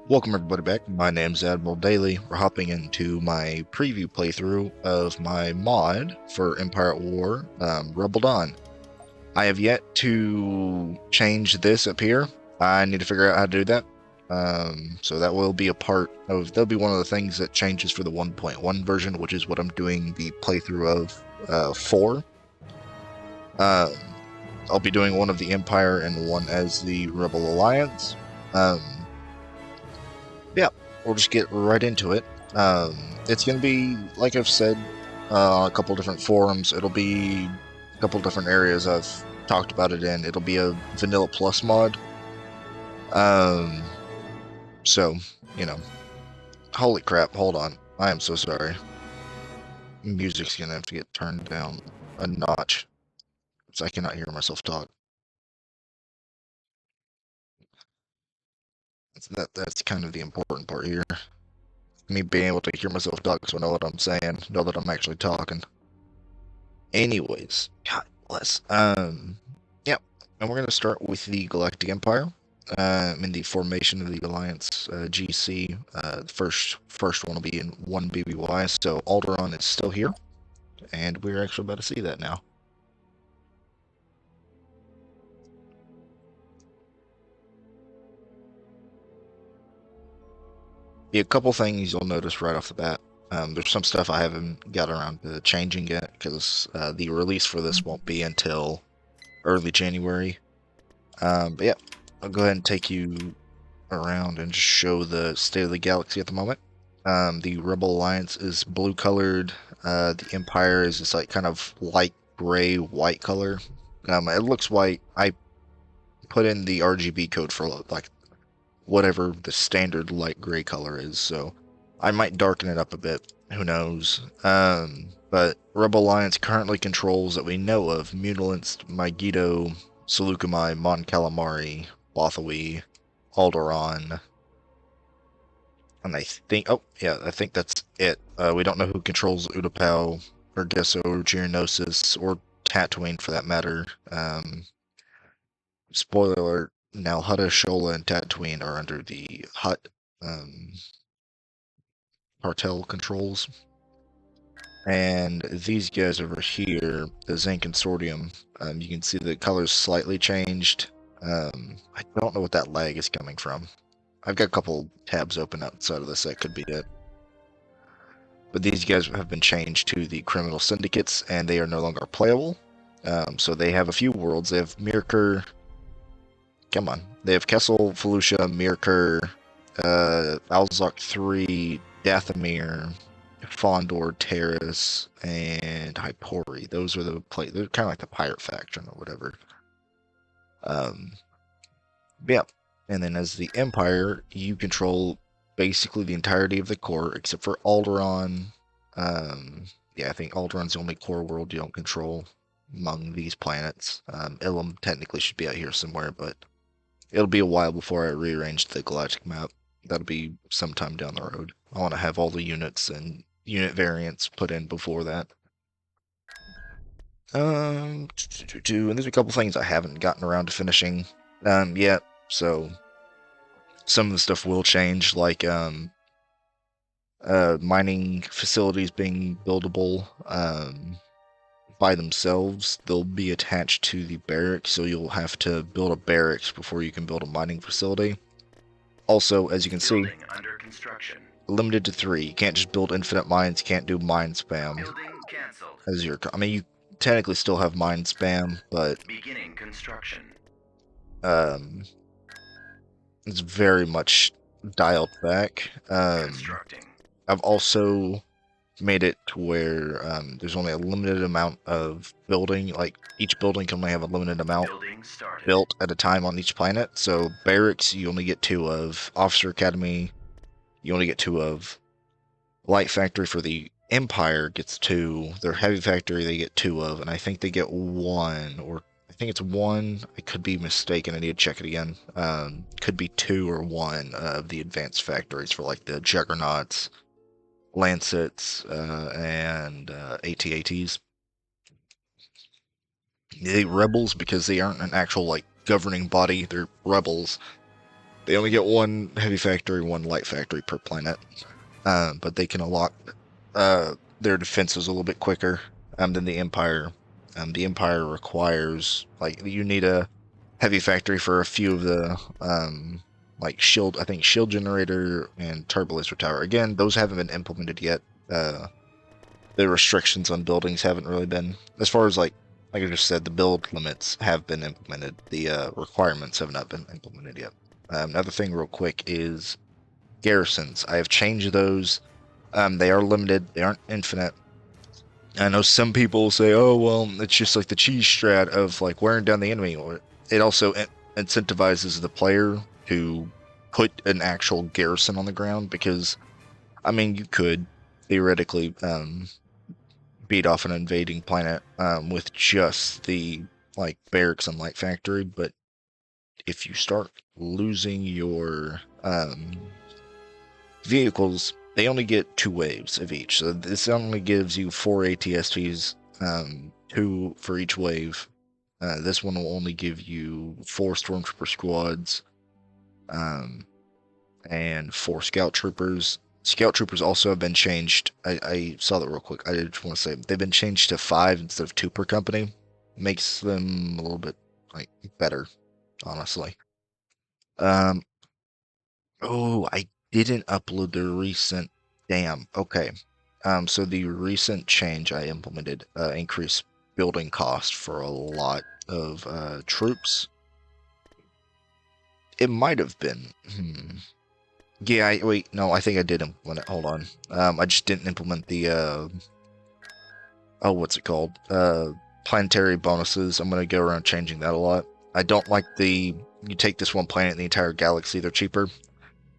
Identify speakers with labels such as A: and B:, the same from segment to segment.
A: Welcome everybody back. My name's Admiral Daily. We're hopping into my preview playthrough of my mod for Empire at War, Rebel Dawn. I have yet to change this up here. I need to figure out how to do that. So that will be that'll be one of the things that changes for the 1.1 version, which is what I'm doing the playthrough of for. I'll be doing one of the Empire and one as the Rebel Alliance. Yeah, we'll just get right into it. It's going to be, like I've said, on a couple different forums. It'll be a couple different areas I've talked about it in. It'll be a Vanilla Plus mod. So, you know, holy crap, hold on. I am so sorry. Music's going to have to get turned down a notch, so I cannot hear myself talk. That's kind of the important part here. Me being able to hear myself talk so I know what I'm saying, know that I'm actually talking. Anyways, God bless. Yeah, and we're gonna start with the Galactic Empire. In the formation of the Alliance GC, the first one will be in 1 BBY. So Alderaan is still here, and we're actually about to see that now. Yeah, a couple things you'll notice right off the bat. There's some stuff I haven't got around to changing yet because the release for this won't be until early January. But yeah, I'll go ahead and take you around and just show the state of the galaxy at the moment. The Rebel Alliance is blue colored. The Empire is this like kind of light gray white color. It looks white. I put in the RGB code for like whatever the standard light gray color is, so I might darken it up a bit. Who knows? But Rebel Alliance currently controls that we know of Mutalinced, Megiddo, Seleucami, Mon Calamari, Bothawi, Alderaan, and I think, oh yeah, I think that's it. We don't know who controls Utapau, or Gesso, or Geonosis, or Tatooine for that matter. Spoiler alert, now Hutta, Shola, and Tatooine are under the Hutt cartel controls. And these guys over here, the Zen Consortium, you can see the colors slightly changed. I don't know what that lag is coming from. I've got a couple tabs open outside of this, that could be it. But these guys have been changed to the criminal syndicates, and they are no longer playable. So they have a few worlds. They have Mirkur. Come on. They have Kessel, Felucia, Mirkur, Alzok 3, Dathomir, Fondor, Terrace, and Hypori. Those are the they're kind of like the pirate faction or whatever. Yeah. And then as the Empire, you control basically the entirety of the core, except for Alderaan. Yeah, I think Alderaan's the only core world you don't control among these planets. Ilum technically should be out here somewhere, but it'll be a while before I rearrange the galactic map. That'll be sometime down the road. I want to have all the units and unit variants put in before that. And there's a couple things I haven't gotten around to finishing yet, so some of the stuff will change, like mining facilities being buildable by themselves. They'll be attached to the barracks, so you'll have to build a barracks before you can build a mining facility. Also, as you can see,
B: under construction.
A: Limited to 3. You can't just build infinite mines. You can't do mine spam.
B: Building canceled.
A: As your, I mean, you technically still have mine spam, but
B: beginning construction.
A: It's very much dialed back.
B: Constructing.
A: I've also made it to where there's only a limited amount of building. Like each building can only have a limited amount built at a time on each planet. So barracks you only get 2 of. Officer Academy you only get 2 of. Light Factory for the Empire gets 2. Their Heavy Factory they get 2 of, and I think they get 1, or I think it's 1. I could be mistaken. I need to check it again. Could be 2 or 1 of the advanced factories for like the Juggernauts, Lancets, and AT-ATs. The Rebels, because they aren't an actual like governing body, they're rebels. They only get one heavy factory, one light factory per planet, but they can unlock their defenses a little bit quicker than the Empire. The Empire requires, like, you need a heavy factory for a few of the like shield, I think shield generator and turbolaser tower. Again, those haven't been implemented yet. The restrictions on buildings haven't really been, as far as like I just said, the build limits have been implemented. The requirements have not been implemented yet. Another thing real quick is garrisons. I have changed those. They are limited. They aren't infinite. I know some people say, oh, well, it's just like the cheese strat of like wearing down the enemy. Or it also incentivizes the player to put an actual garrison on the ground because, I mean, you could theoretically beat off an invading planet with just the like barracks and light factory, but if you start losing your vehicles, they only get 2 waves of each. So this only gives you 4 ATSTs, 2 for each wave. This one will only give you 4 Stormtrooper squads, and 4 Scout Troopers. Scout Troopers also have been changed. I saw that real quick. I just want to say they've been changed to 5 instead of 2 per company. Makes them a little bit like better, honestly. Oh, I didn't upload the recent. Damn. Okay. So the recent change I implemented increased building cost for a lot of troops. It might have been. Yeah, wait, no, I think I did implement it. Hold on. I just didn't implement the oh, what's it called? Planetary bonuses. I'm gonna go around changing that a lot. I don't like you take this one planet in the entire galaxy, they're cheaper.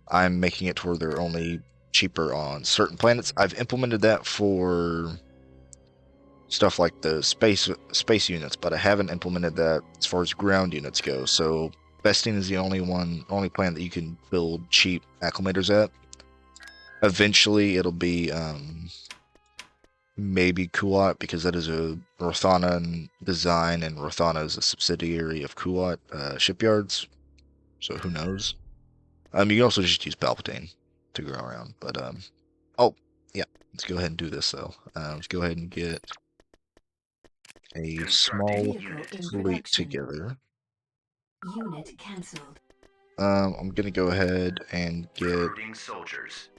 A: I'm making it to where they're only cheaper on certain planets. I've implemented that for stuff like the space units, but I haven't implemented that as far as ground units go. So Bestine is the only planet that you can build cheap acclimators at. Eventually, it'll be maybe Kuat, because that is a Rothana design, and Rothana is a subsidiary of Kuat shipyards. So who knows? You can also just use Palpatine to go around, but oh yeah, let's go ahead and do this though. Let's go ahead and get a small fleet together.
C: Unit cancelled.
A: I'm gonna go ahead and get
B: soldiers.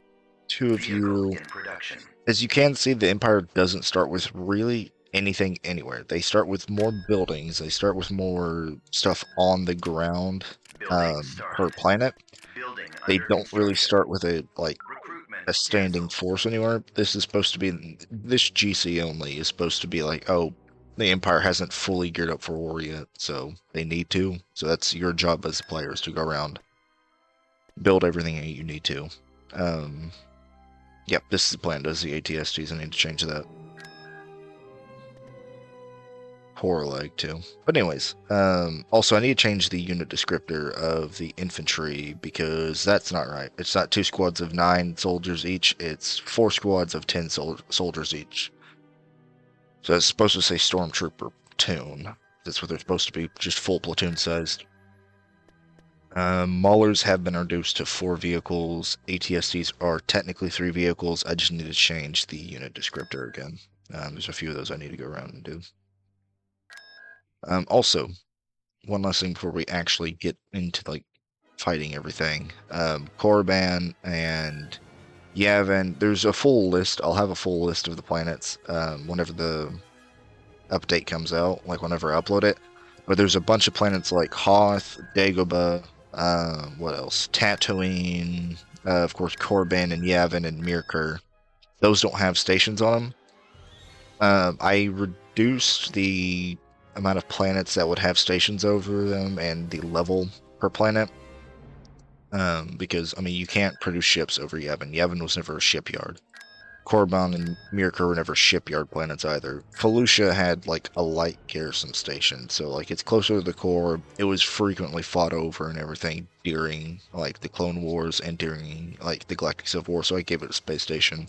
A: 2 of you.
B: In production.
A: As you can see, the Empire doesn't start with really anything anywhere. They start with more buildings. They start with more stuff on the ground per planet. They don't really start with a standing force anywhere. This is supposed to be, this GC only is supposed to be like, oh, the Empire hasn't fully geared up for war yet, so they need to. So that's your job as players, to go around, build everything you need to. Yep, this is the plan. Does the ATSTs? I need to change that. Horror leg too. But anyways, also I need to change the unit descriptor of the infantry, because that's not right. It's not 2 squads of 9 soldiers each. It's 4 squads of 10 soldiers each. So it's supposed to say Stormtrooper platoon. That's what they're supposed to be, just full platoon sized. Maulers have been reduced to 4 vehicles. ATSTs are technically 3 vehicles. I just need to change the unit descriptor again. There's a few of those I need to go around and do. Also, one last thing before we actually get into like fighting everything. Korriban and Yavin, there's a full list. I'll have a full list of the planets whenever the update comes out, like whenever I upload it. But there's a bunch of planets like Hoth, Dagobah, what else? Tatooine, of course, Korriban and Yavin and Mirkur. Those don't have stations on them. I reduced the amount of planets that would have stations over them and the level per planet. Because, I mean, you can't produce ships over Yavin. Yavin was never a shipyard. Korriban and Mirkur were never shipyard planets either. Felucia had, like, a light garrison station, so, like, it's closer to the core. It was frequently fought over and everything during, like, the Clone Wars and during, like, the Galactic Civil War, so I gave it a space station.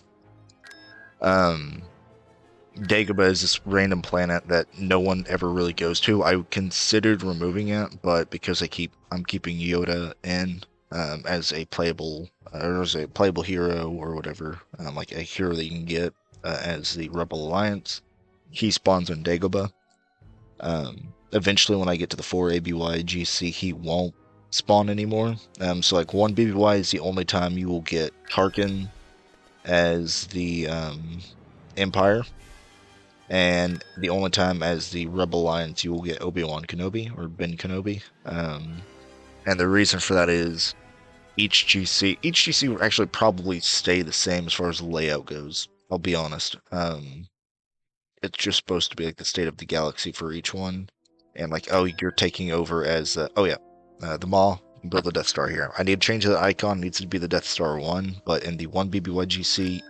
A: Dagobah is this random planet that no one ever really goes to. I considered removing it, but because I'm keeping Yoda in, as a playable hero or whatever, like a hero that you can get as the Rebel Alliance. He spawns on Dagobah. Eventually, when I get to the 4 ABY GC, he won't spawn anymore. So like 1 BBY is the only time you will get Tarkin as the Empire, and the only time as the Rebel Alliance you will get Obi-Wan Kenobi or Ben Kenobi. And the reason for that is each GC will actually probably stay the same as far as the layout goes. I'll be honest. It's just supposed to be like the state of the galaxy for each one, and like, oh, you're taking over as the Maw. You can build the Death Star here. I need to change the icon. It needs to be the Death Star 1, but in the 1 BBYGC,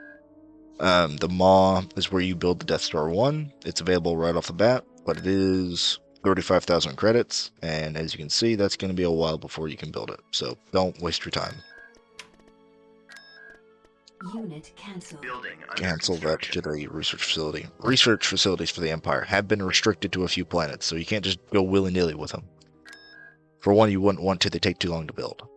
A: the Maw is where you build the Death Star 1. It's available right off the bat, but it is 35,000 credits, and as you can see, that's going to be a while before you can build it, so don't waste your time.
C: Unit cancelled.
B: Building under
A: Cancel that
B: construction.
A: Jedi research facility. Research facilities for the Empire have been restricted to a few planets, so you can't just go willy-nilly with them. For one, you wouldn't want to. They take too long to build.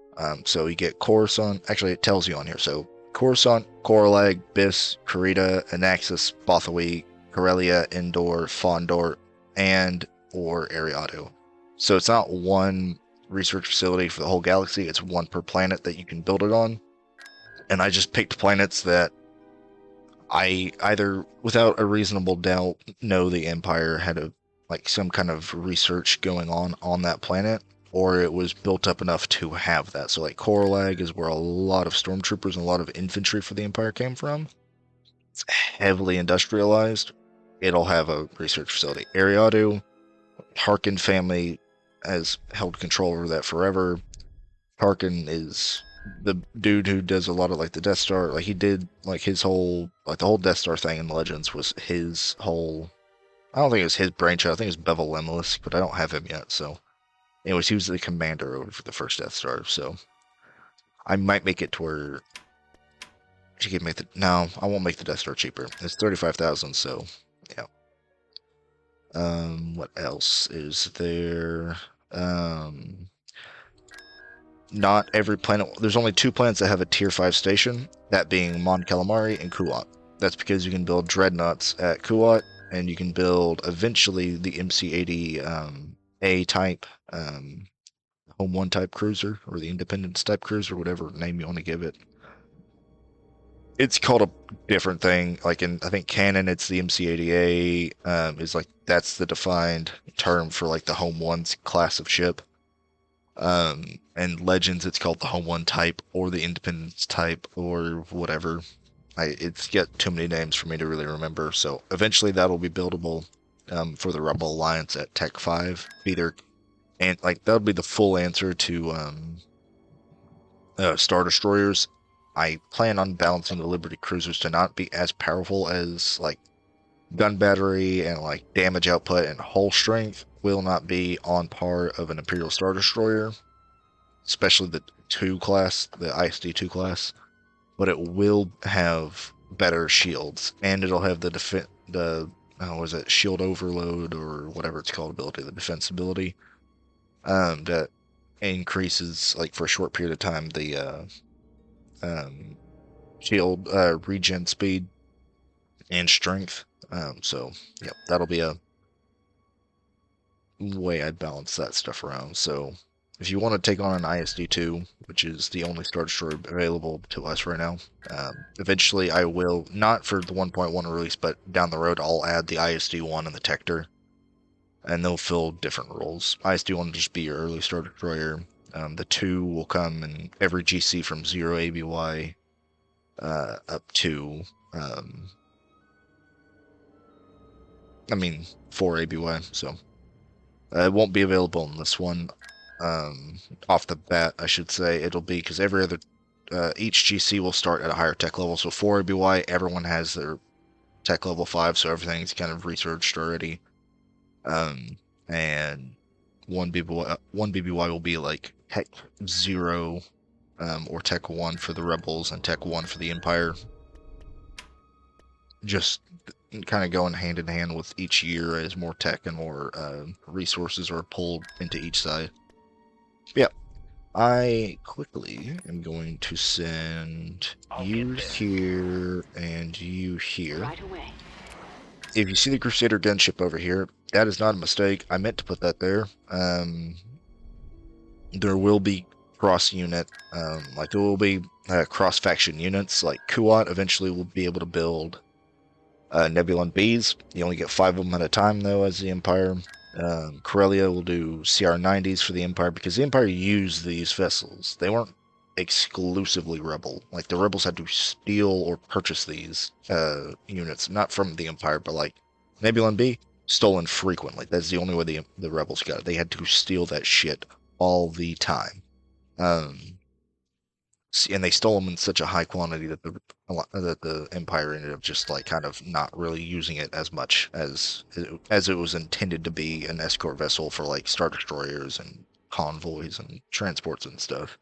A: So you get Coruscant. Actually, it tells you on here. So Coruscant, Coralag, Biss, Karita, Anaxis, Bothawi, Corellia, Endor, Fondor, and or Ariado. So it's not one research facility for the whole galaxy. It's one per planet that you can build it on. And I just picked planets that I either, without a reasonable doubt, know the Empire had some kind of research going on that planet, or it was built up enough to have that. So like Coralag is where a lot of stormtroopers and a lot of infantry for the Empire came from. It's heavily industrialized. It'll have a research facility. Ariadu, Harkin family has held control over that forever. Harkin is the dude who does a lot of like the Death Star. Like he did like his whole, like the whole Death Star thing in Legends was his whole. I don't think it was his brainchild. I think it was Bevel Lemlis, but I don't have him yet. So, anyways, he was the commander over for the first Death Star. So, I might make it to where she could make the. No, I won't make the Death Star cheaper. It's 35,000. So, yeah. What else is there? Not every planet. There's only 2 planets that have a tier 5 station, that being Mon Calamari and Kuat. That's because you can build dreadnoughts at Kuat, and you can build eventually the MC-80 A type Home 1 type cruiser, or the Independence type cruiser, whatever name you want to give it. It's called a different thing. Like in, I think canon, it's the MC-80A. Is like that's the defined term for like the Home 1's class of ship. And Legends, it's called the Home 1 type or the Independence type or whatever. It's got too many names for me to really remember. So eventually that'll be buildable for the Rebel Alliance at Tech 5. And like that'll be the full answer to Star Destroyers. I plan on balancing the Liberty cruisers to not be as powerful as like gun battery and like damage output and hull strength will not be on par of an Imperial Star Destroyer, especially the 2 class, the ISD 2 class, but it will have better shields, and it'll have shield overload or whatever it's called ability, the defense ability, that increases like for a short period of time the shield regen speed and strength. So yeah, that'll be a way I'd balance that stuff around. So if you want to take on an ISD-2, which is the only Star Destroyer available to us right now, eventually I will, not for the 1.1 release, but down the road, I'll add the ISD-1 and the Tector, and they'll fill different roles. ISD-1 will just be your early Star Destroyer. The 2 will come in every GC from 0 ABY up to 4 ABY, so it won't be available in this one off the bat, I should say. It'll be because every other each GC will start at a higher tech level. So 4 ABY, everyone has their tech level 5, so everything's kind of researched already. And 1 BBY will be like Tech 0 or Tech 1 for the Rebels and Tech 1 for the Empire. Just kind of going hand in hand with each year as more tech and more resources are pulled into each side. Yeah. I quickly am going to send you here and you here.
C: Right away.
A: If you see the Crusader gunship over here, that is not a mistake. I meant to put that there. There will be cross-unit, like there will be cross-faction units. Like Kuat eventually will be able to build Nebulon Bs. You only get 5 of them at a time, though, as the Empire. Corellia will do CR-90s for the Empire, because the Empire used these vessels. They weren't exclusively Rebel. Like, the Rebels had to steal or purchase these units, not from the Empire, but like Nebulon B, stolen frequently. That's the only way the Rebels got it. They had to steal that shit all the time. And they stole them in such a high quantity that the Empire ended up just like kind of not really using it as much as it was intended to be an escort vessel for like Star Destroyers and convoys and transports and stuff.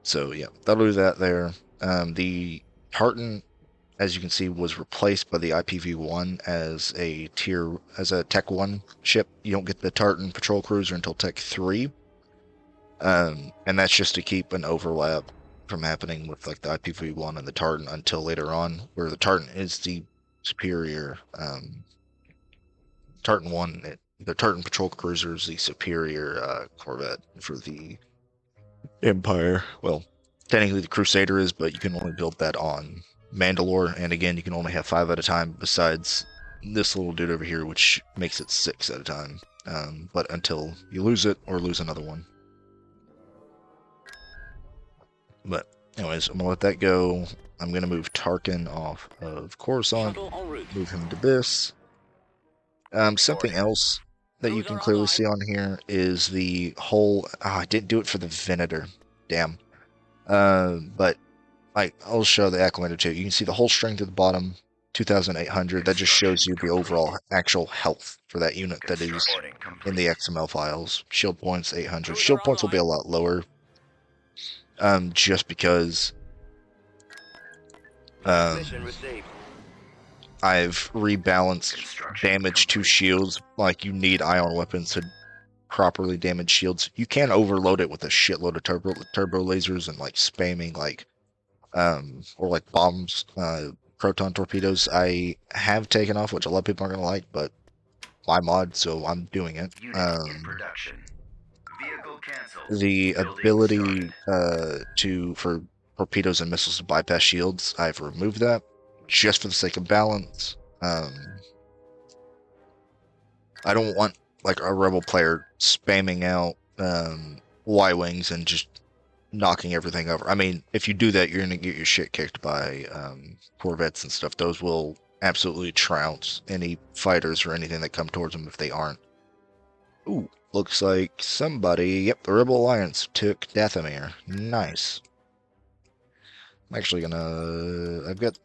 A: So yeah, that'll do that there. The Tartan, as you can see, was replaced by the IPV-1 as a Tech 1 ship. You don't get the Tartan patrol cruiser until Tech 3. And that's just to keep an overlap from happening with like the IPv1 and the Tartan until later on, where the Tartan is the superior. Tartan 1, the Tartan patrol cruiser is the superior corvette for the Empire. Well, technically the Crusader is, but you can only build that on Mandalore, and again, you can only have 5 at a time, besides this little dude over here, which makes it 6 at a time. But until you lose it or lose another one. But anyways, I'm going to let that go. I'm going to move Tarkin off of Coruscant, move him to this. Something else that you can clearly see on here is the whole... I didn't do it for the Venator. Damn. But I'll show the Acclimator too. You can see the whole strength at the bottom, 2,800. That just shows you the overall actual health for that unit that is in the XML files. Shield points, 800. Shield points will be a lot lower. Just because I've rebalanced damage to shields. Like, you need ion weapons to properly damage shields. You can overload it with a shitload of turbo lasers and like spamming or like bombs, proton torpedoes. I have taken off, which a lot of people aren't gonna like, but my mod, so I'm doing it. The ability for torpedoes and missiles to bypass shields, I've removed that just for the sake of balance. I don't want like a rebel player spamming out Y-wings and just knocking everything over. I mean, if you do that, you're gonna get your shit kicked by corvettes and stuff. Those will absolutely trounce any fighters or anything that come towards them if they aren't. Ooh, looks like somebody... Yep, the Rebel Alliance took Dathomir. Nice. I'm actually gonna... I've got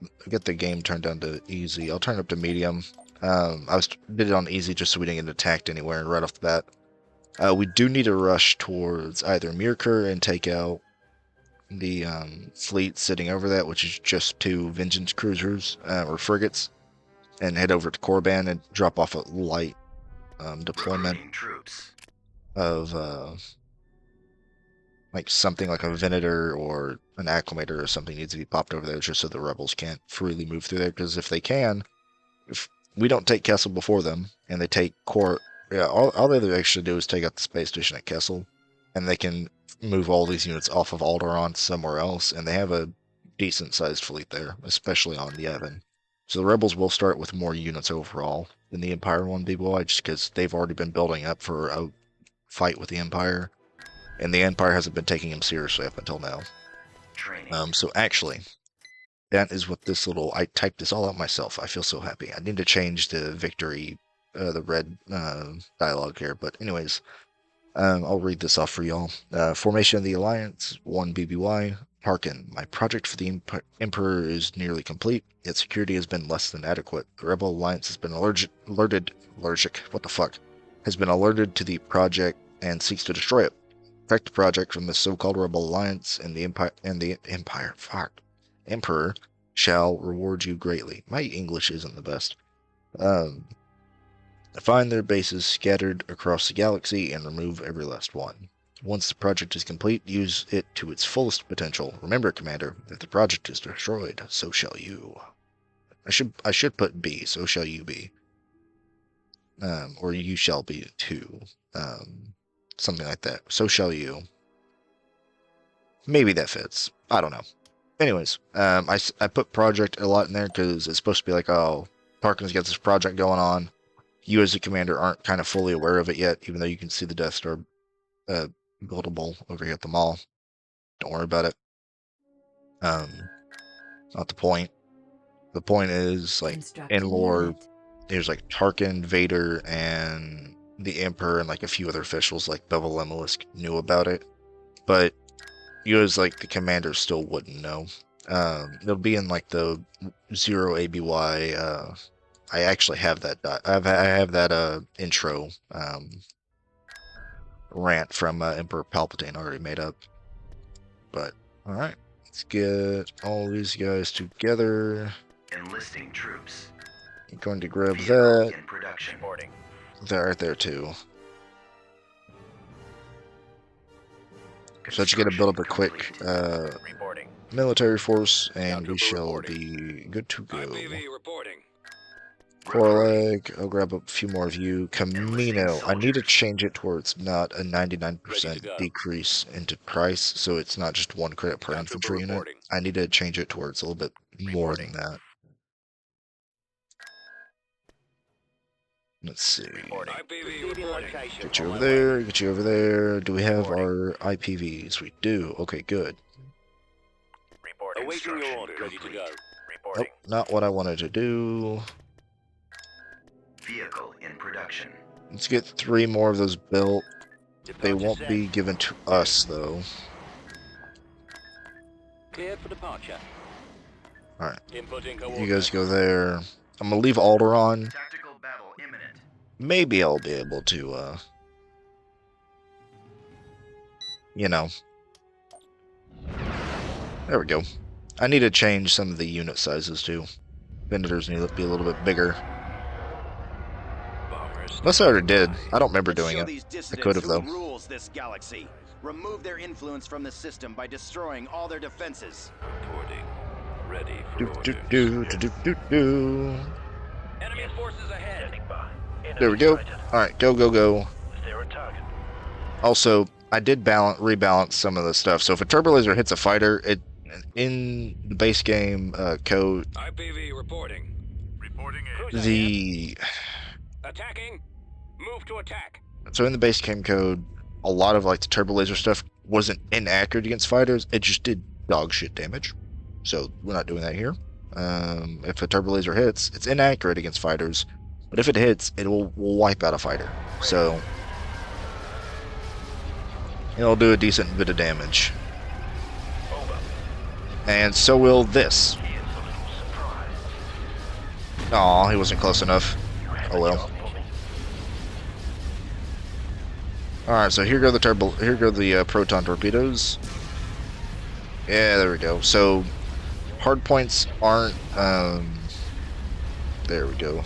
A: the game turned down to easy. I'll turn it up to medium. Did it on easy just so we didn't get attacked anywhere right off the bat. We do need to rush towards either Mirkur and take out the fleet sitting over that, which is just 2 Vengeance cruisers or frigates, and head over to Korriban and drop off a light deployment of like something like a Venator or an Acclimator or something needs to be popped over there just so the rebels can't freely move through there, because if they can, if we don't take Kessel before them and they take all they actually do is take out the space station at Kessel, and they can move all these units off of Alderaan somewhere else, and they have a decent sized fleet there, especially on Yavin. So the rebels will start with more units overall than the Empire 1BY, just because they've already been building up for a fight with the Empire, and the Empire hasn't been taking them seriously up until now. So actually, that is what this little... I typed this all out myself. I feel so happy. I need to change the victory, the red dialogue here, but anyways, I'll read this off for y'all. Formation of the Alliance, 1 BBY. Tarkin, my project for the Emperor is nearly complete, yet security has been less than adequate. The Rebel Alliance has been has been alerted to the project and seeks to destroy it. Protect the project from the so-called Rebel Alliance, and the Emperor shall reward you greatly. My English isn't the best. Find their bases scattered across the galaxy and remove every last one. Once the project is complete, use it to its fullest potential. Remember, Commander, if the project is destroyed, so shall you. I should put be, so shall you be. Or you shall be too. Something like that. So shall you. Maybe that fits. I don't know. Anyways, I put project a lot in there because it's supposed to be like, oh, Tarkin's got this project going on. You as a commander aren't kind of fully aware of it yet, even though you can see the Death Star buildable over here at the mall. Don't worry about it. Not the point. The point is, like, in lore, there's like Tarkin, Vader, and the Emperor, and like a few other officials like Bevel Lemelisk knew about it. But you as like the commander still wouldn't know. It'll be in like the 0 ABY. I actually have that. I have that intro rant from Emperor Palpatine already made up. But all right, let's get all these guys together.
B: Enlisting troops.
A: I'm going to grab
B: Vehicle
A: that.
B: in production.
A: That right there too. So that you get to build up a quick military force, and we shall be good to go. Corlag, I'll grab a few more of you. Camino, I need to change it to where it's not a 99% decrease into price, so it's not just 1 credit per infantry unit. I need to change it to where it's a little bit more than that. Let's see. Get you over there, get you over there. Do we have our IPVs? We do. Okay, good.
D: Awaiting your order, ready to go.
A: Oh, not what I wanted to do.
B: Vehicle in production.
A: Let's get 3 more of those built. They won't be given to us, though.
D: Cleared for departure.
A: Alright.
D: Inputting
A: You guys go there. I'm gonna leave Alderaan.
B: Tactical battle imminent.
A: Maybe I'll be able to, you know. There we go. I need to change some of the unit sizes, too. Vendors need to be a little bit bigger. Unless I already did. I don't remember doing it. I could have, though.
E: Rules this galaxy. Remove their influence from the system by destroying all their defenses.
D: Reporting. Ready for
A: Do,
D: orders.
A: do.
D: Enemy forces ahead.
A: There we go. Alright, go, go, go. Also, I did rebalance some of the stuff. So if a turbo laser hits a fighter, it in the base game code,
D: IPV reporting. Reporting in.
A: the
D: Attacking. Move to attack.
A: so in the base game code, a lot of like the turbo laser stuff wasn't inaccurate against fighters. It just did dog shit damage. So we're not doing that here. If a turbo laser hits, it's inaccurate against fighters, but if it hits, it will wipe out a fighter. So it'll do a decent bit of damage. And so will this. Aw, he wasn't close enough. Oh well. Alright, so here go the proton torpedoes. Yeah, there we go. So hard points aren't there we go.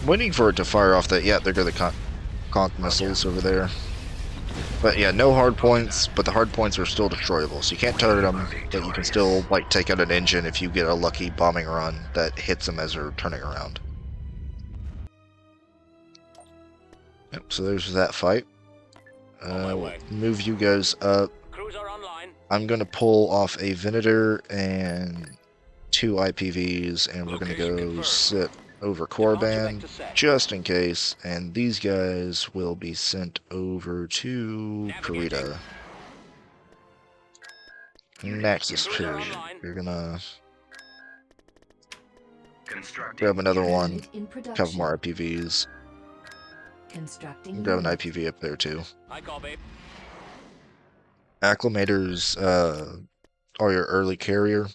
A: I'm waiting for it to fire off that. Yeah, there go the conch missiles over there. But yeah, no hard points, but the hard points are still destroyable, so you can't turret them, but you can still like take out an engine if you get a lucky bombing run that hits them as they're turning around. Yep, so there's that fight. We'll move you guys up.
D: Crews are online.
A: I'm gonna pull off a Venator and 2 IPVs, and we're gonna go sit over Korriban just in case, and these guys will be sent over to Karita. Nexus period. You're gonna grab another one,
C: Unit in
A: couple
C: production.
A: more IPVs,
C: Constructing.
A: grab an
C: unit.
A: IPV up there too.
D: I copy.
A: Acclimators are your early carrier.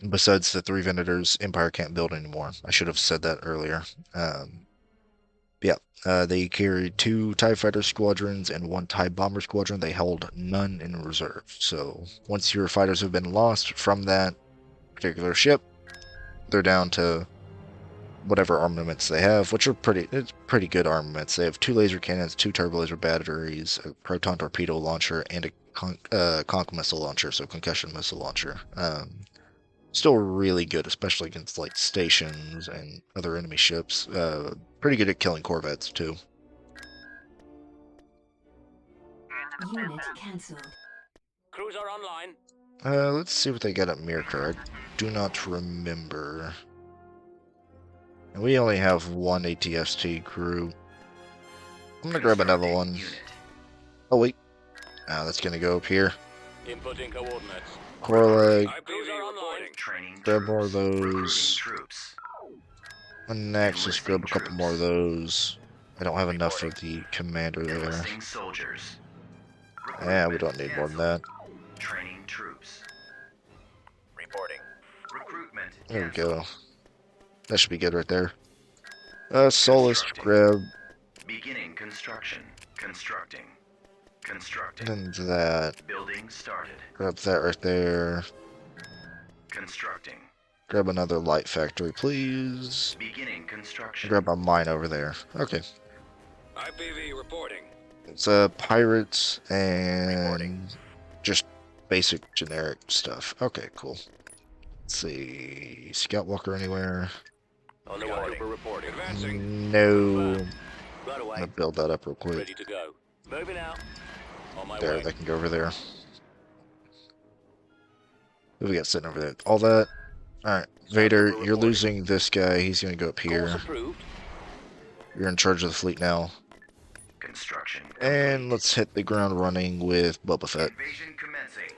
A: Besides the 3 Venators, Empire can't build anymore. I should have said that earlier. They carried 2 TIE Fighter squadrons and 1 TIE Bomber squadron. They held none in reserve. So once your fighters have been lost from that particular ship, they're down to whatever armaments they have, which are it's pretty good armaments. They have 2 laser cannons, 2 turbo laser batteries, a proton torpedo launcher, and a conch missile launcher, so concussion missile launcher. Still really good, especially against like stations and other enemy ships. Pretty good at killing corvettes too.
C: Unit cancelled.
D: Cruiser online.
A: Let's see what they got at Mirkar. I do not remember. And we only have 1 ATST crew. I'm gonna grab another one. Oh wait, that's gonna go up here.
D: Inputting coordinates.
A: Corlag,
D: Cruiser online.
B: Training
A: grab more of
B: troops.
A: those.
B: Recruiting troops.
A: And next, let's grab a couple more of those. I don't have enough for the commander there.
B: Enlisting soldiers.
A: Yeah, we don't need more than that.
B: Training troops.
D: Reporting.
B: Recruitment.
A: There we
B: canceled.
A: go. That should be good right there. Solus, grab,
B: Beginning construction. Constructing. Constructing.
A: then that.
B: Building started.
A: Grab that right there.
B: Constructing.
A: Grab another light factory, please.
B: Beginning construction.
A: Grab a mine over there. Okay.
D: IPV reporting.
A: It's pirates and just basic generic stuff. Okay, cool. Let's see. Scout walker anywhere?
D: On the way. Reporting. Advancing.
A: No.
D: Right
A: I'm
D: away.
A: gonna build that up real quick.
D: Ready to go. Moving out. On my
A: There,
D: way.
A: they can go over there. What do we got sitting over there? All that. Alright, Vader, you're losing this guy. He's gonna go up
D: Course
A: here.
D: approved.
A: You're in charge of the fleet now.
B: Construction.
A: And let's hit the ground running with Boba Fett.
B: Invasion commencing.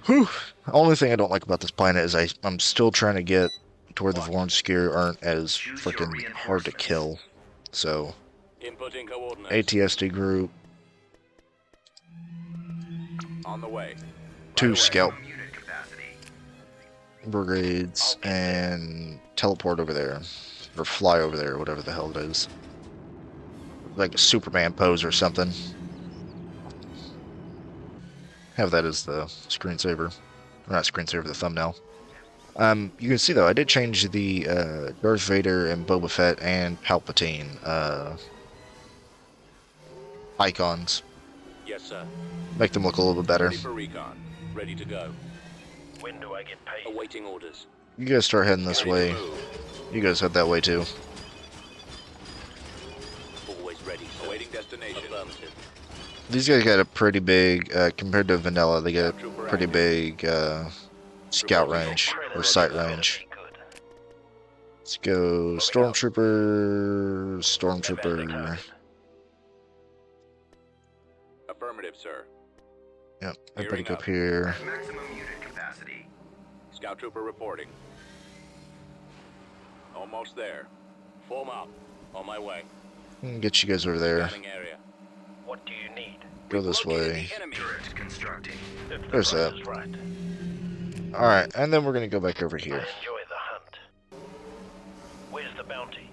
A: Whew. The only thing I don't like about this planet is I'm still trying to get to where the Vornskir aren't as freaking hard to kill. So,
D: Inputting coordinates.
A: ATSD group,
D: On the way.
A: 2 scout
B: Maximum unit capacity.
A: brigades, and teleport over there. Or fly over there, whatever the hell it is. Like a Superman pose or something. Have that as the screensaver. Or not screensaver, the thumbnail. You can see though, I did change the Darth Vader and Boba Fett and Palpatine icons.
D: Yes, sir.
A: Make them look a little bit better.
D: Ready for recon. Ready to go.
F: When do I get paid?
D: Awaiting orders.
A: You guys start heading this
D: Ready
A: way.
D: to move.
A: You guys head that way too.
D: Always ready. Awaiting destination. Affirmative.
A: These guys got a pretty big, compared to Vanilla, they got a pretty big scout range, or sight range.
F: Good.
A: Let's go Stormtrooper, Stormtrooper.
D: Affirmative, sir.
A: Yep, everybody go up here.
B: Maximum unit capacity.
D: Scout trooper reporting. Almost there. Form up. On my way.
A: Get you guys over there.
D: Scanning area.
F: What do you need?
A: Go this
D: Located
A: way.
D: the enemy.
B: Turret constructing.
F: If the
A: There's
F: price
A: that.
F: is right.
A: Alright, and then we're gonna go back over
F: I
A: here.
F: enjoy the hunt. Where's the bounty?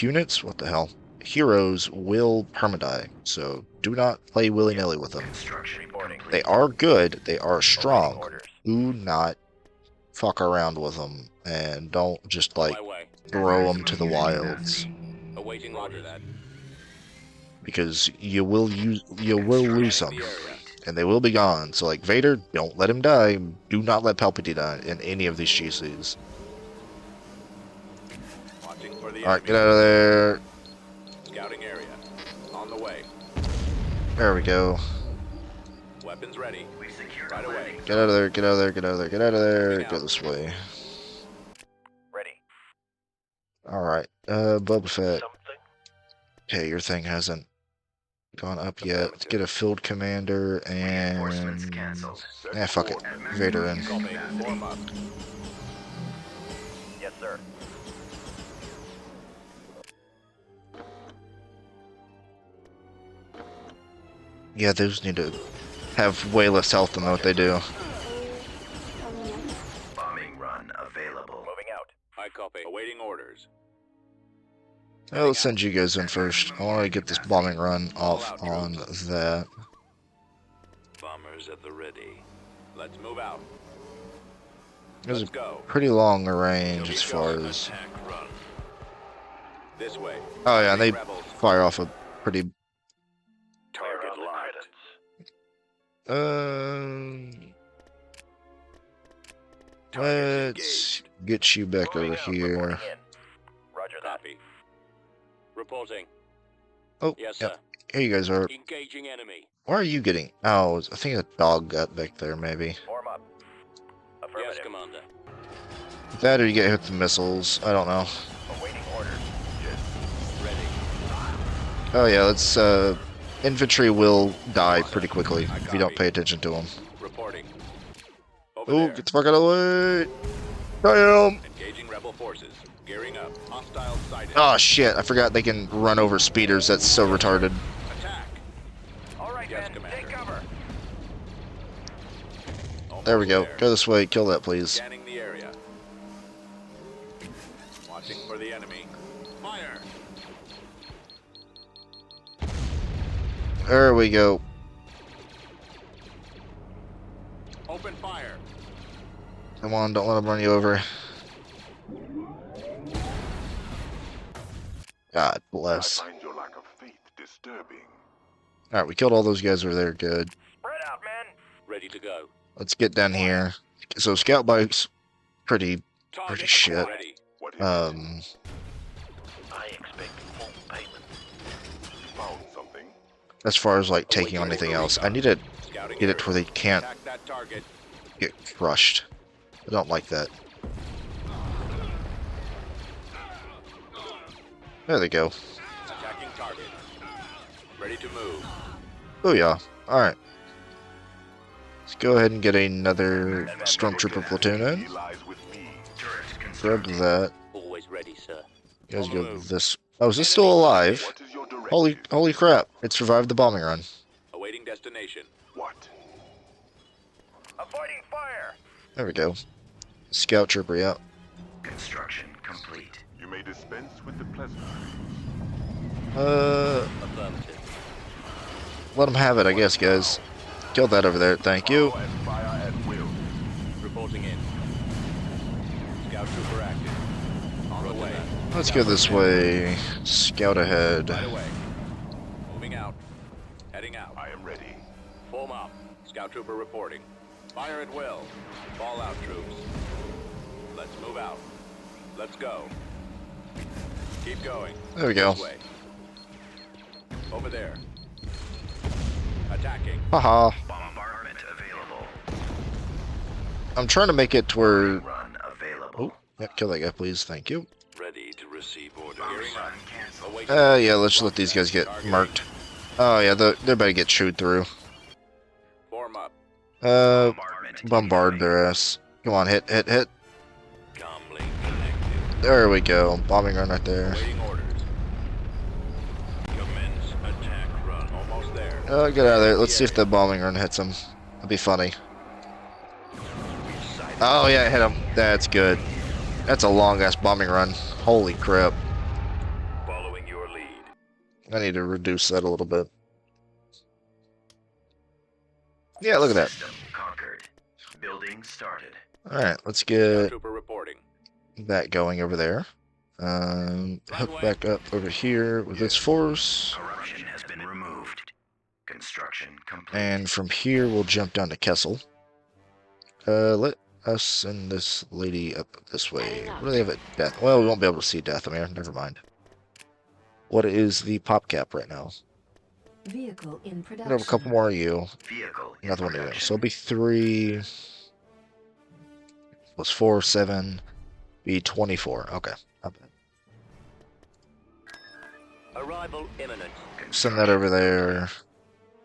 A: Units? What the hell? Heroes will permadie, so do not play willy-nilly with them.
B: Construction
F: Reporting.
B: complete.
A: They are good, they are
F: Awaiting
A: strong.
F: orders.
A: Do not fuck around with them, and don't just like
D: My way.
A: throw them to the
B: Maximum unit
A: wilds,
B: capacity.
D: Awaiting Roger that.
A: because you will lose them,
D: The area.
A: and they will be gone. So like Vader, don't let him die. Do not let Palpatine die in any of these GCs.
D: Watching for the
A: All right,
D: enemy.
A: get out of there.
D: Scouting area. On the way.
A: There we go.
D: Weapons ready.
B: We secured
D: Right
B: a
D: away.
B: landing.
A: Get out of there. Get out of there. Get out of there. Get out of there. Go this way.
F: Ready.
A: All right. Boba Fett.
F: Something?
A: Okay, your thing hasn't gone up yet. Let's get a field commander
B: Reinforcements
A: and
B: canceled.
A: fuck it.
B: At maximum
A: Vader in.
B: unit
D: Copy.
B: capacity.
D: Form up.
F: Yes, sir.
A: Yeah, those need to have way less health than what they do.
B: Bombing run available.
D: Moving out. I copy. Awaiting orders.
A: Let's send you guys in first. I want to get this bombing run off on that.
D: Bombers at the ready. Let's move out.
A: There's a
D: Let's go.
A: pretty long range as
D: Keep
A: far
D: going.
A: as.
D: Attack run. This way.
A: Oh yeah, they
D: Rebels.
A: fire off a pretty.
D: Target locked.
A: Let's
D: Targets engaged.
A: get you back
F: Moving
A: over
F: out,
A: here.
F: reporting in. Roger that.
D: Copy. Reporting.
A: Oh,
D: Yes,
A: yep.
D: sir.
A: Here you guys are.
D: Engaging enemy.
A: Where are you getting? Oh, I think a dog got back there, maybe.
F: Form up.
D: Yes,
F: Affirmative.
D: Commander.
A: That or you get hit with the missiles. I don't know.
F: Awaiting orders.
D: Ready.
A: Oh yeah, let's. Infantry will die pretty quickly if you don't pay attention to them.
D: Reporting. Over
A: Oh,
D: there.
A: get the fuck out of the way! Damn!
D: Engaging rebel forces. Gearing up. Hostile sighted.
A: Oh shit! I forgot they can run over speeders. That's so retarded.
D: Attack.
F: All right,
D: Yes,
F: men.
D: Commander.
F: Take cover.
A: There we go.
D: Almost there.
A: Go this way. Kill that, please.
D: Scanning the area. Watching for the enemy. Fire.
A: There we go.
D: Open fire.
A: Come on, don't let them run you over. God bless.
G: I find your lack of faith disturbing.
A: Alright, we killed all those guys over there. Good.
F: Spread out, men.
D: Ready to go.
A: Let's get down here. So scout bike's pretty
D: Target
A: shit.
D: ready.
G: What is
F: I expect full payment.
G: it? Found something.
A: as far as like taking on anything else. I need to
D: Scouting
A: get it to where
D: area.
A: they can't
D: Attack that target.
A: get crushed. I don't like that. There they go.
D: Attacking target. Ready to move.
A: Oh yeah. Alright. Let's go ahead and get another stormtrooper platoon in.
G: He lies with me.
A: Grab that.
D: Always ready, sir.
A: You guys
D: On the
A: go
D: move.
A: this. Oh, is this still alive?
G: What is your directive?
A: Holy crap. It survived the bombing run.
D: Awaiting destination.
G: What?
F: Avoiding fire.
A: There we go. Scout trooper, yeah.
B: Construction complete.
G: You may dispense with the pleasantries.
D: Affirmative.
A: Let them have it, I guess, guys. Killed that over there. Thank you.
G: Follow and fire at will.
D: Reporting in. Scout trooper active. On the way.
A: Let's go this way. Scout ahead.
D: Right away. Moving out. Heading out.
G: I am ready.
D: Form up. Scout trooper reporting. Fire at will. Fall out, troops. Let's move out. Let's go. Keep going.
A: There we go.
D: This way. Over there. Attacking.
A: Haha.
B: Bombardment available.
A: I'm trying to make it to where...
B: Run available.
A: Oh, yeah, kill that guy, please. Thank you.
D: Ready to receive orders.
B: Run cancel.
D: Awaiting
A: Yeah, let's let these guys get marked. Oh, yeah, they're about to get chewed through.
D: Form up.
A: Bombard their ass. Come on, hit.
D: Comlink connected.
A: There we go. Bombing run right there.
D: Awaiting orders. Commence attack run. Almost there.
A: Get out of there. Let's see if the bombing run hits him. That'd be funny. Oh, yeah, it hit him. That's good. That's a long-ass bombing run. Holy crap.
D: Following your lead.
A: I need to reduce that a little bit. Yeah, look at that.
B: System conquered. Building started.
A: Alright, let's
D: Scout
A: get
D: trooper reporting.
A: that going over there. Hook back up over here with this force.
B: Corruption has been removed. Construction complete.
A: And from here, we'll jump down to Kessel. Let us send this lady up this way. What do they have at Death? Well, we won't be able to see Dathomir. Never mind. What is the pop cap right now?
C: Vehicle in
A: We
C: production.
A: have a couple more of you.
B: Vehicle in
A: Another one of you.
B: production.
A: So it'll be 3 plus 4, 7, be 24. Okay. Not bad.
F: Arrival imminent.
A: Send that over there.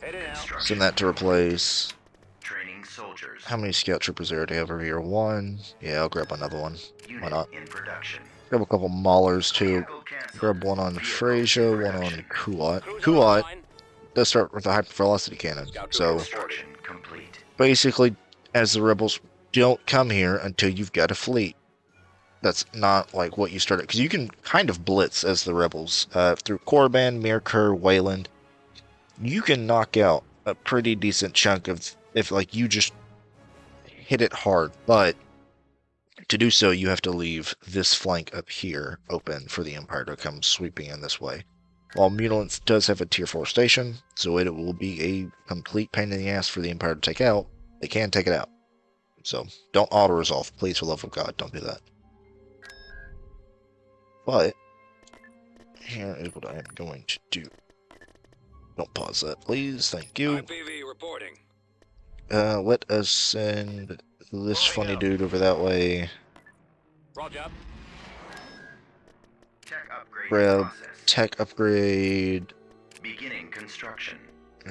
F: Headed out.
B: Construction.
A: Send that to replace.
B: Training soldiers.
A: How many scout troopers there do you have over here? 1. Yeah, I'll grab another one.
B: Unit
A: not?
B: in production.
A: Grab a couple maulers too.
B: Vehicle canceled.
A: Grab one on
B: Vehicle
A: Frasier,
B: in
A: one on
B: production.
A: Kuat.
F: Cruiser
A: Kuat
F: online.
A: does start with a hypervelocity cannon. So
B: Construction complete.
A: basically, as the rebels, don't come here until you've got a fleet. That's not like what you started, because you can kind of blitz as the rebels through Korriban, Mirkur, Wayland. You can knock out a pretty decent chunk of if like you just hit it hard, but To do so, you have to leave this flank up here open for the Empire to come sweeping in this way. While Mutilance does have a tier 4 station, so it will be a complete pain in the ass for the Empire to take out, they can take it out. So, don't auto-resolve. Please, for the love of God, don't do that. But, here is what I am going to do. Don't pause that, please. Thank you.
D: IPV reporting.
A: Let us send this funny dude over that way.
D: Roger.
B: Tech upgrade
A: Grab
B: process.
A: tech upgrade.
B: Beginning construction.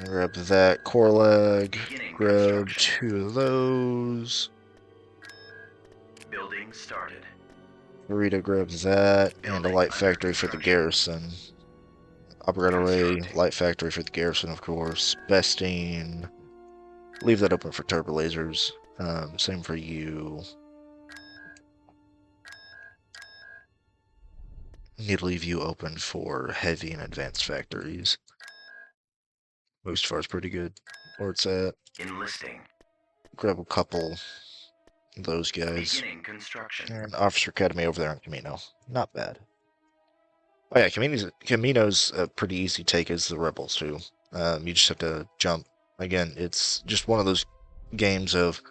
A: Grab that core leg.
B: Beginning
A: Grab
B: construction.
A: 2 of those.
B: Building started.
A: Burrito grabs that, and a
B: Building
A: light
B: under
A: factory for the
B: construction.
A: garrison. Upgrade array,
B: Constructing.
A: light factory for the garrison, of course. Bestine. Leave that open for turbo lasers. Same for you. Need to leave you open for heavy and advanced factories. Most far is pretty good. Where it's at.
B: Enlisting.
A: Grab a couple of those guys.
B: Beginning construction.
A: And Officer Academy over there in Camino. Not bad. Oh yeah, Camino's a pretty easy take as the Rebels too. You just have to jump. Again, it's just one of those games of,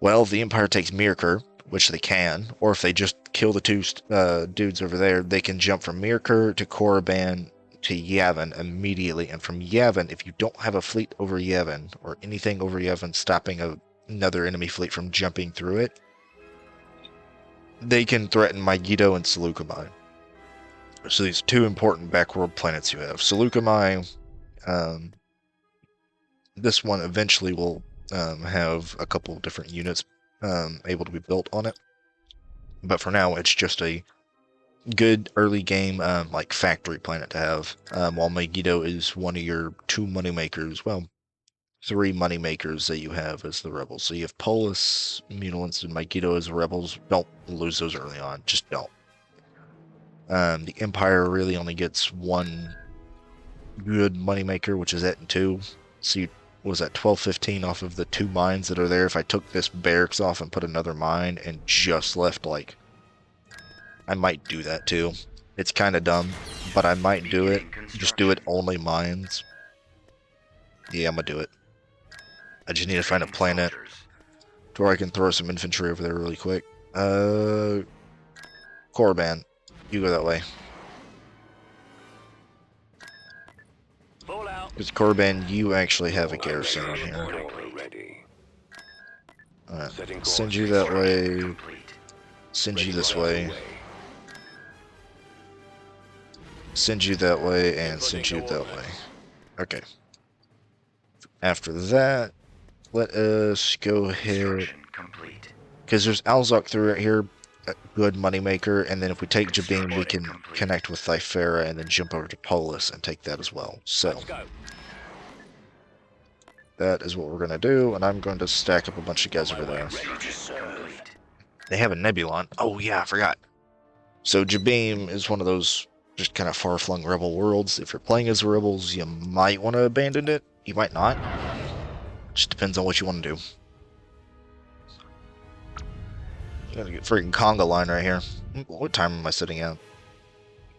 A: well, the Empire takes Mirkur, which they can, or if they just kill the 2 dudes over there, they can jump from Mirkur to Korriban to Yavin immediately. And from Yavin, if you don't have a fleet over Yavin, or anything over Yavin stopping another enemy fleet from jumping through it, they can threaten Megiddo and Seleucami. So these 2 important backworld planets you have. Seleucami, this one eventually will have a couple different units able to be built on it. But for now, it's just a good early game like factory planet to have. While Megiddo is one of your 2 money makers, well, 3 money makers that you have as the rebels. So you have Polis, Mutilance, and Megiddo as the rebels. Don't lose those early on. Just don't. The Empire really only gets 1 good moneymaker, which is it in 2. So you, was that 12-15 off of the 2 mines that are there? If I took this barracks off and put another mine and just left, like, I might do that too. It's kind of dumb, but I might do it. Just do it only mines. Yeah, I'm gonna do it. I just need to find a planet to where I can throw some infantry over there really quick. Korriban, you go that way.
D: Full out.
A: Because Korriban, you actually have a garrison on here.
D: Ready.
A: Alright,
D: Setting course.
A: send you that way.
B: Complete.
A: Send
D: Ready
A: you this
D: for
A: way.
D: underway.
A: Send you that way, and send you that way. Okay. After that, let us go ahead,
B: Construction complete.
A: because there's Alzok through right here, a good moneymaker, and then if we take Jabim, we can
B: Complete.
A: connect with Thyfera and then jump over to Polis and take that as well. So,
D: Let's go.
A: that is what we're going to do, and I'm going to stack up a bunch of guys over there.
B: Construction complete.
A: They have a Nebulon. Oh yeah, I forgot. So Jabim is one of those just kind of far-flung rebel worlds. If you're playing as the rebels, you might want to abandon it. You might not. Just depends on what you want to do. Gotta get freaking conga line right here. What time am I sitting at?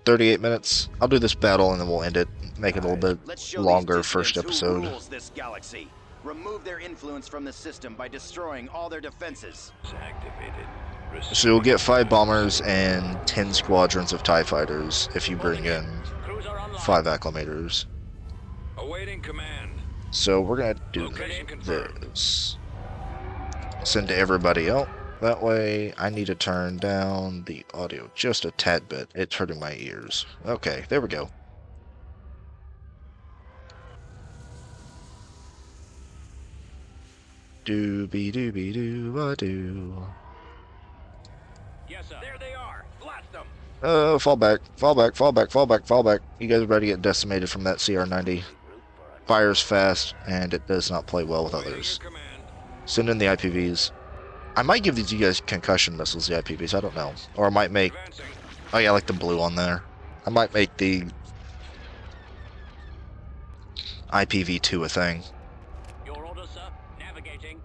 A: 38 minutes. I'll do this battle and then we'll end it. Make it a little bit
E: Let's show
A: longer
E: these
A: first
E: dissidents who
A: episode.
E: rules this galaxy. Remove their influence from the system by destroying all their defenses.
D: Activated.
A: So you'll get 5 bombers and 10 squadrons of TIE fighters if you bring in
D: Cruiser online.
A: 5 acclimators.
D: Awaiting command.
A: So we're gonna do
D: Location confirmed.
A: this. Send to everybody else. That way, I need to turn down the audio just a tad bit. It's hurting my ears. Okay, there we go. Doobie doobie doo.
D: Yes, sir. There they are. Blast them.
A: Fall back, fall back, fall back, fall back, fall back. You guys are about to get decimated from that CR-90. Fires fast, and it does not play well with
D: Awaiting
A: others.
D: your command.
A: Send in the IPVs. I might give these you guys concussion missiles, the IPVs, I don't know. Or I might make,
D: Advancing.
A: oh yeah, I like the blue on there. I might make the IPV-2 a thing.
D: Your order, sir. Navigating.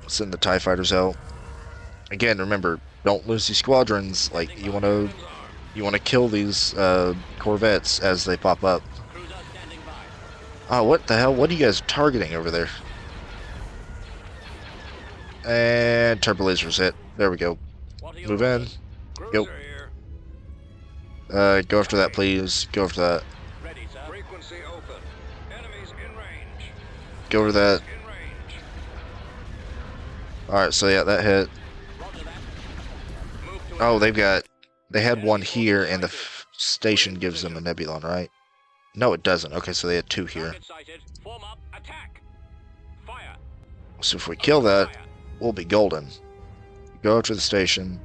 A: Send the TIE fighters out. Again, remember, don't lose these squadrons. Like, you wanna kill these corvettes as they pop up.
D: Cruiser standing by.
A: Oh, what the hell? What are you guys targeting over there? And turbo lasers hit. There we go.
D: What are your
A: Move in.
D: orders?
A: Go.
D: Cruiser here.
A: Go after that, please. Go after that.
D: Ready, sir. Frequency open. Enemies in range.
A: Go over that.
D: In range.
A: Alright, so yeah, that hit.
D: Roger that. Move to
A: Oh,
D: attack.
A: they had one here, and the station gives them a Nebulon, right? No, it doesn't. Okay, so they had two here.
D: Target sighted. Form up. Attack. Fire.
A: So if we kill that,
D: Fire.
A: we'll be golden. Go after the station.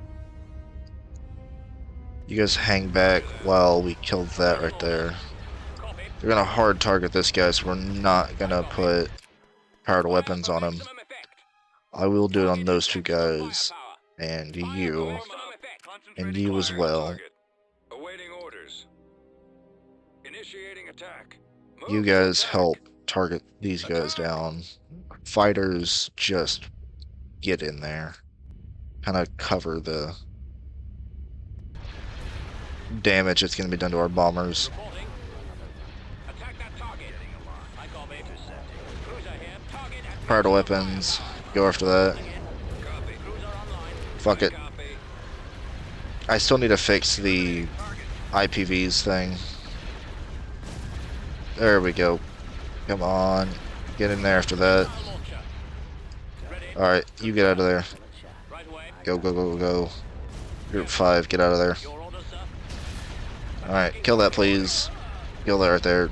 A: You guys hang back while we kill that right there.
D: Copy.
A: They're gonna hard target this guy, so we're not gonna put powered weapons on him.
D: Maximum effect.
A: I will do it on those two guys,
D: Firepower.
A: and
D: Fire
A: you,
D: maximum effect.
A: and you as well.
D: Awaiting orders. Initiating attack.
A: You
D: Move to
A: guys
D: attack.
A: help target these guys down. Fighters, just get in there. Kind of cover the damage that's going to be done to our bombers.
D: Reporting. Attack that target. I copy. Cruiser here. Target at
A: Powered weapons, go after that.
D: Copy. Cruiser online.
A: Fuck it.
D: Copy.
A: I still need to fix the IPVs thing. There we go. Come on. Get in there after that.
D: Missile launcher. Ready.
A: Alright, you get out of there.
D: Right away.
A: Go, go, go, go. Group 5, get out of there.
D: Your orders, sir.
A: Alright, kill that please. Kill that right there.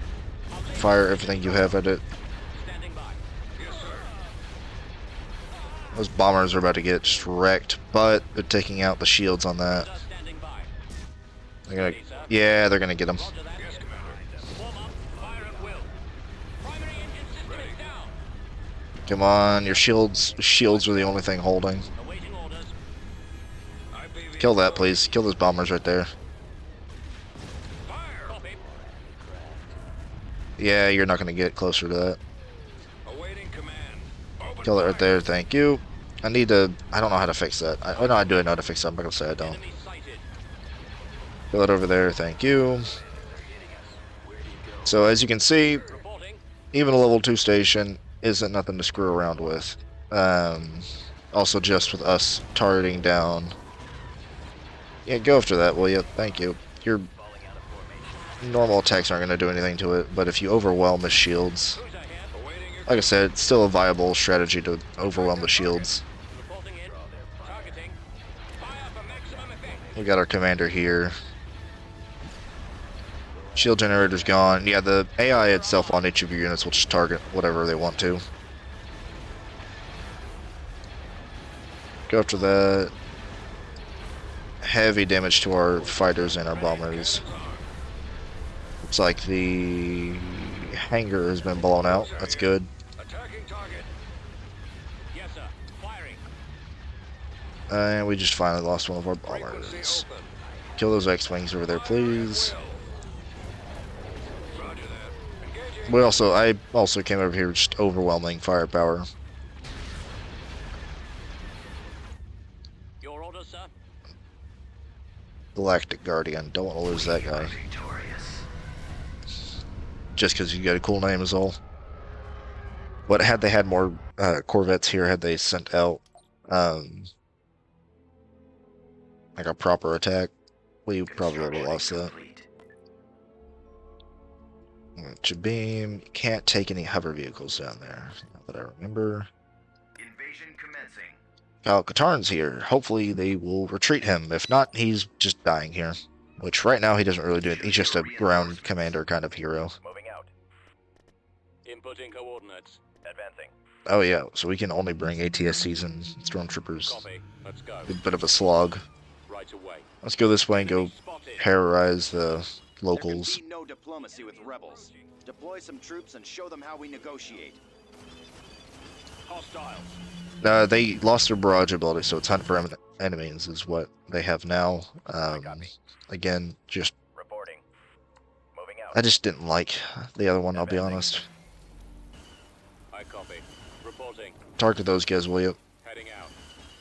A: Fire everything you have at it.
D: Standing by. Yes, sir.
A: Those bombers are about to get just wrecked, but they're taking out the shields on that.
D: Cruiser standing by.
A: They're gonna,
D: Ready, sir.
A: yeah, they're gonna get them.
D: Roger that. Yes, Commander. Form up. Fire at will. Primary engine system is down.
A: Come on, your shields are the only thing holding.
D: Awaiting orders. IPV
A: Kill that please. Kill those bombers right there.
D: Fire. Copy.
A: Yeah, you're not gonna get closer to that.
D: Awaiting command. Open
A: Kill it right
D: fire.
A: there, thank you. I need to, I don't know how to fix that. Oh no, I do know how to fix that, I'm not gonna say I don't.
D: Enemy sighted.
A: Kill it over there, thank you. So as you can see,
D: Reporting.
A: even a level 2 station isn't nothing to screw around with. Also just with us targeting down. Yeah, go after that, will you? Thank you. Your normal attacks aren't going to do anything to it, but if you overwhelm the shields,
D: Cruiser here. Awaiting your
A: like I said, it's still a viable strategy to overwhelm the shields.
D: reporting in. Targeting. Fire for maximum effect.
A: We got our commander here. Shield generator's gone. Yeah, the AI itself on each of your units will just target whatever they want to. Go after that. Heavy damage to our fighters and our bombers. Looks like the hangar has been blown out. That's good.
D: Attacking target. Yes, sir. Firing.
A: And we just finally lost one of our
D: Frequency
A: bombers.
D: open.
A: Kill those X-Wings over there, please.
D: Roger that. Engaging.
A: I also came over here with just overwhelming firepower.
D: Your orders, sir.
A: Galactic Guardian. Don't want to lose that guy.
B: Victorious.
A: Just because you got a cool name is all. What had they had more Corvettes here? Had they sent out like a proper attack? We probably would have lost that.
B: Complete.
A: Jabeam, can't take any hover vehicles down there. Not that I remember.
B: Invasion commencing.
A: Kyle Katarn's here. Hopefully they will retreat him. If not, he's just dying here. Which right now he doesn't really do it. He's just a ground commander kind of hero.
F: Moving out.
D: Inputting coordinates.
F: Advancing.
A: Oh yeah, so we can only bring ATSCs and stormtroopers.
D: Copy. Let's go.
A: A bit of a slog.
D: Right away.
A: Let's go this way and go
D: Enemy spotted.
A: terrorize the
E: There
A: locals.
E: can be no diplomacy with rebels. Deploy some troops and show them how we negotiate.
D: Hostiles.
A: They lost their barrage ability, so it's hunt for enemies is what they have now. Again, just
F: Reporting. Moving out.
A: I just didn't like the other one, I'll be honest.
D: I copy. Reporting.
A: Target those guys, will you?
D: Heading out.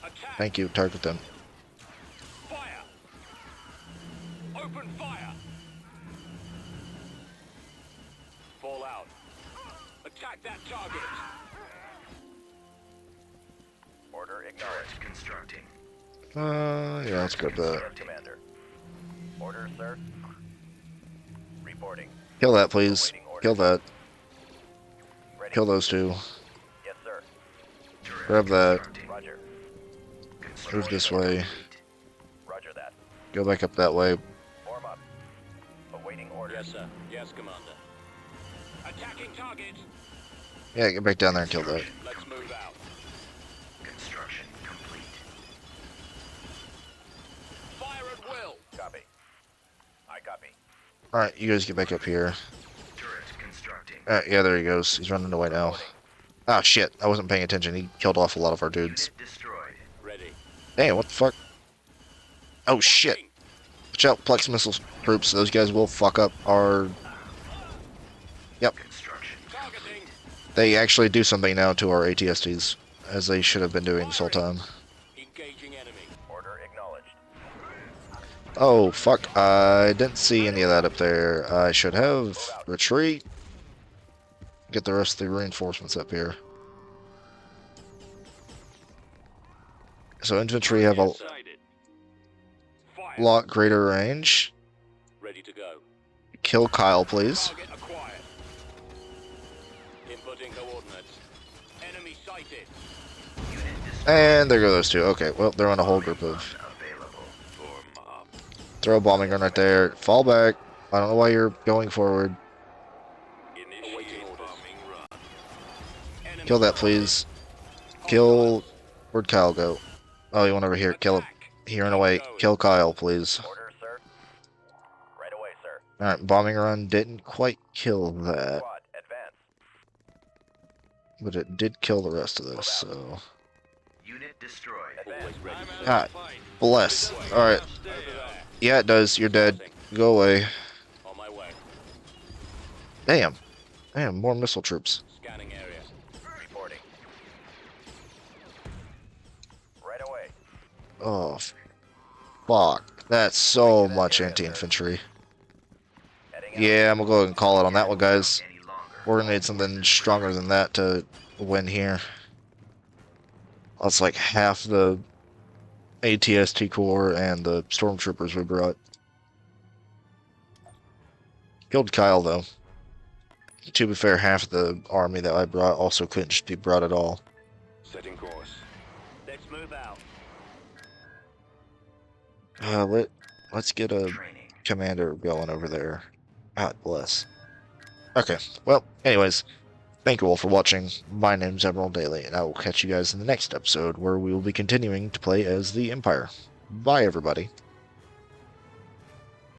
D: Attack.
A: Thank you. Target them.
D: Fire! Open fire! Fall out. Attack that target!
F: Order
B: Turret
F: acknowledged.
B: constructing.
A: Yeah, let's grab that.
F: Yes, Commander. Order, sir. Reporting.
A: Kill that, please.
F: Awaiting orders.
A: Kill that.
F: Ready.
A: Kill those two.
F: Yes, sir.
B: Turret
A: Grab that.
B: constructing.
F: Roger.
A: Move this way.
B: Complete.
F: Roger that.
A: Go back up that way.
F: Form up. Awaiting orders.
D: Yes, sir. Yes, Commander. Attacking target!
A: Yeah, get back down there and kill that.
D: Let's move out.
B: Construction complete.
D: Fire at will!
F: Copy. I copy.
A: Alright, you guys get back up here.
B: Turret constructing.
A: Alright, yeah, there he goes. He's running away now. Ah, shit. I wasn't paying attention. He killed off a lot of our dudes.
B: Unit destroyed.
D: Ready.
A: Damn, what the fuck? Oh, shit. Watch out, Plex missile troops. Those guys will fuck up our... Yep.
B: Construction.
D: Targeting!
A: They actually do something now to our ATSTs, as they should have been doing this whole time.
D: Engaging enemy.
F: Order acknowledged.
A: Oh, fuck. I didn't see any of that up there. I should have retreat. Get the rest of the reinforcements up here. So infantry have a
D: Sighted. Fire.
A: lot greater range.
D: Ready to go.
A: Kill Kyle, please.
D: Target acquired. Inputting coordinates. Enemy sighted.
B: Unit destroyed.
A: And there go those two. Okay, well, they're on a whole group of...
B: Available.
D: Form up.
A: Throw a bombing run right there. Fall back. I don't know why you're going forward.
D: Initiating bombing run. Enemy
A: Kill that, please. Kill... Where'd Kyle go? Oh, he went over here. Kill him.
D: Attack.
A: He ran away. Kill Kyle, please.
F: Order, sir. Right away, sir.
A: Alright, bombing run didn't quite kill that,
F: Squad, advance.
A: but it did kill the rest of this, so...
B: Unit destroyed.
D: Always ready.
A: God bless. Alright.
D: Over there.
A: Yeah, it does. You're dead. Go away.
D: On my way.
A: Damn. Damn, more missile troops.
D: Scanning area.
F: Reporting. Right away.
A: Oh, fuck. That's so much anti-infantry.
F: Heading out.
A: Yeah, I'm gonna go ahead and call it on that one, guys.
B: Any longer.
A: We're gonna need something stronger than that to win here. That's like half the ATST Corps and the Stormtroopers we brought. Killed Kyle, though. To be fair, half of the army that I brought also couldn't be brought at all.
D: Setting course. Let's move out.
A: Let's get a
B: Training.
A: commander going over there. God bless. Okay, well, anyways, thank you all for watching. My name's Emerald Daily, and I will catch you guys in the next episode, where we will be continuing to play as the Empire. Bye, everybody.